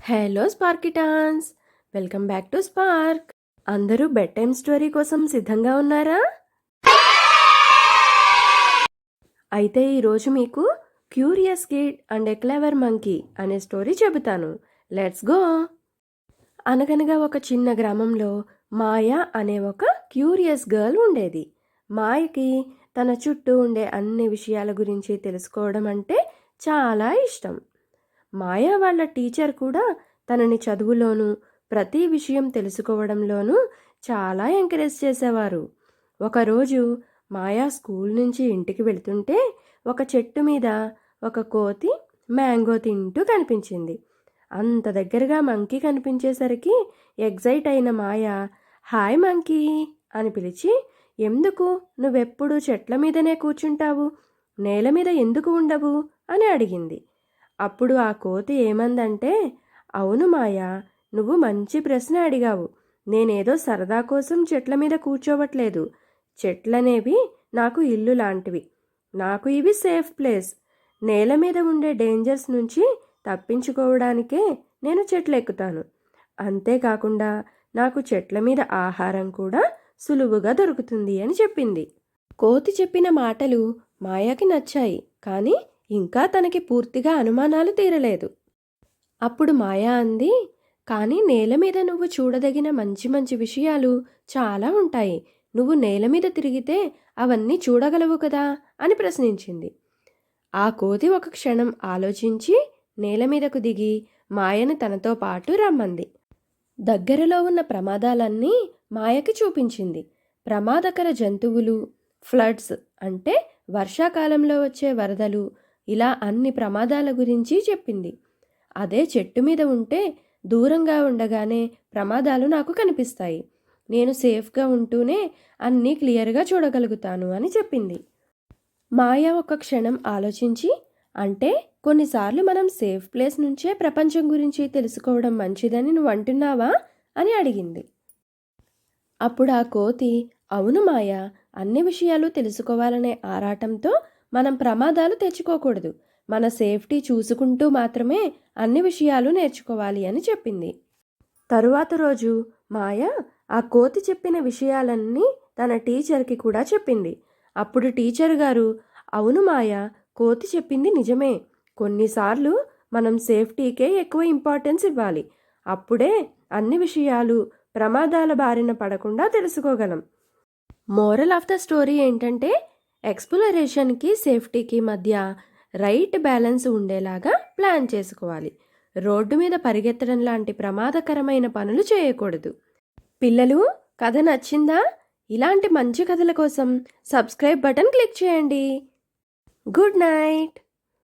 Hello Sparkitans, welcome back to Spark. అందరూ bedtime story కోసం సిద్ధంగా ఉన్నారా? అయితే ఈరోజు మీకు curious kid and a clever monkey అనే స్టోరీ చెబుతాను. Let's go. అనగనగా ఒక చిన్న గ్రామంలో మాయా అనే ఒక క్యూరియస్ గర్ల్ ఉండేది. మాయకి తన చుట్టూ ఉండే అన్ని విషయాల గురించి తెలుసుకోవడం అంటే చాలా ఇష్టం. మాయా వాళ్ళ టీచర్ కూడా తనని చదువులోనూ ప్రతి విషయం తెలుసుకోవడంలోనూ చాలా ఎంకరేజ్ చేసేవారు. ఒకరోజు మాయా స్కూల్ నుంచి ఇంటికి వెళ్తుంటే ఒక చెట్టు మీద ఒక కోతి మ్యాంగో తింటూ కనిపించింది. అంత దగ్గరగా మంకీ కనిపించేసరికి ఎగ్జైట్ అయిన మాయా, హాయ్ మంకీ అని పిలిచి, ఎందుకు నువ్వెప్పుడు చెట్ల మీదనే కూర్చుంటావు, నేల మీద ఎందుకు ఉండవు అని అడిగింది. అప్పుడు ఆ కోతి ఏమందంటే, అవును మాయా, నువ్వు మంచి ప్రశ్న అడిగావు. నేనేదో సరదా కోసం చెట్ల మీద కూర్చోవట్లేదు. చెట్లనేవి నాకు ఇల్లు లాంటివి. నాకు ఇవి సేఫ్ ప్లేస్. నేల మీద ఉండే డేంజర్స్ నుంచి తప్పించుకోవడానికే నేను చెట్లు ఎక్కుతాను. అంతేకాకుండా నాకు చెట్ల మీద ఆహారం కూడా సులువుగా దొరుకుతుంది అని చెప్పింది. కోతి చెప్పిన మాటలు మాయాకి నచ్చాయి, కానీ ఇంకా తనకి పూర్తిగా అనుమానాలు తీరలేదు. అప్పుడు మాయా అంది, కానీ నేల మీద నువ్వు చూడదగిన మంచి మంచి విషయాలు చాలా ఉంటాయి. నువ్వు నేల మీద తిరిగితే అవన్నీ చూడగలవు కదా అని ప్రశ్నించింది. ఆ కోతి ఒక క్షణం ఆలోచించి నేల మీదకు దిగి మాయను తనతో పాటు రమ్మంది. దగ్గరలో ఉన్న ప్రమాదాలన్నీ మాయకి చూపించింది. ప్రమాదకర జంతువులు, ఫ్లడ్స్ అంటే వర్షాకాలంలో వచ్చే వరదలు, ఇలా అన్ని ప్రమాదాల గురించి చెప్పింది. అదే చెట్టు మీద ఉంటే దూరంగా ఉండగానే ప్రమాదాలు నాకు కనిపిస్తాయి. నేను సేఫ్గా ఉంటూనే అన్నీ క్లియర్గా చూడగలుగుతాను అని చెప్పింది. మాయ ఒక క్షణం ఆలోచించి, అంటే కొన్నిసార్లు మనం సేఫ్ ప్లేస్ నుంచే ప్రపంచం గురించి తెలుసుకోవడం మంచిదని నువ్వు అంటున్నావా అని అడిగింది. అప్పుడు ఆ కోతి, అవును మాయా, అన్ని విషయాలు తెలుసుకోవాలనే ఆరాటంతో మనం ప్రమాదాలు తెచ్చుకోకూడదు. మన సేఫ్టీ చూసుకుంటూ మాత్రమే అన్ని విషయాలు నేర్చుకోవాలి అని చెప్పింది. తరువాత రోజు మాయ ఆ కోతి చెప్పిన విషయాలన్నీ తన టీచర్కి కూడా చెప్పింది. అప్పుడు టీచర్ గారు, అవును మాయ, కోతి చెప్పింది నిజమే. కొన్నిసార్లు మనం సేఫ్టీకే ఎక్కువ ఇంపార్టెన్స్ ఇవ్వాలి. అప్పుడే అన్ని విషయాలు ప్రమాదాల బారిన పడకుండా తెలుసుకోగలం. మోరల్ ఆఫ్ ద స్టోరీ ఏంటంటే, ఎక్స్ప్లోరేషన్కి సేఫ్టీకి మధ్య రైట్ బ్యాలెన్స్ ఉండేలాగా ప్లాన్ చేసుకోవాలి. రోడ్డు మీద పరిగెత్తడం లాంటి ప్రమాదకరమైన పనులు చేయకూడదు. పిల్లలు, కథ నచ్చిందా? ఇలాంటి మంచి కథల కోసం సబ్స్క్రైబ్ బటన్ క్లిక్ చేయండి. Good night.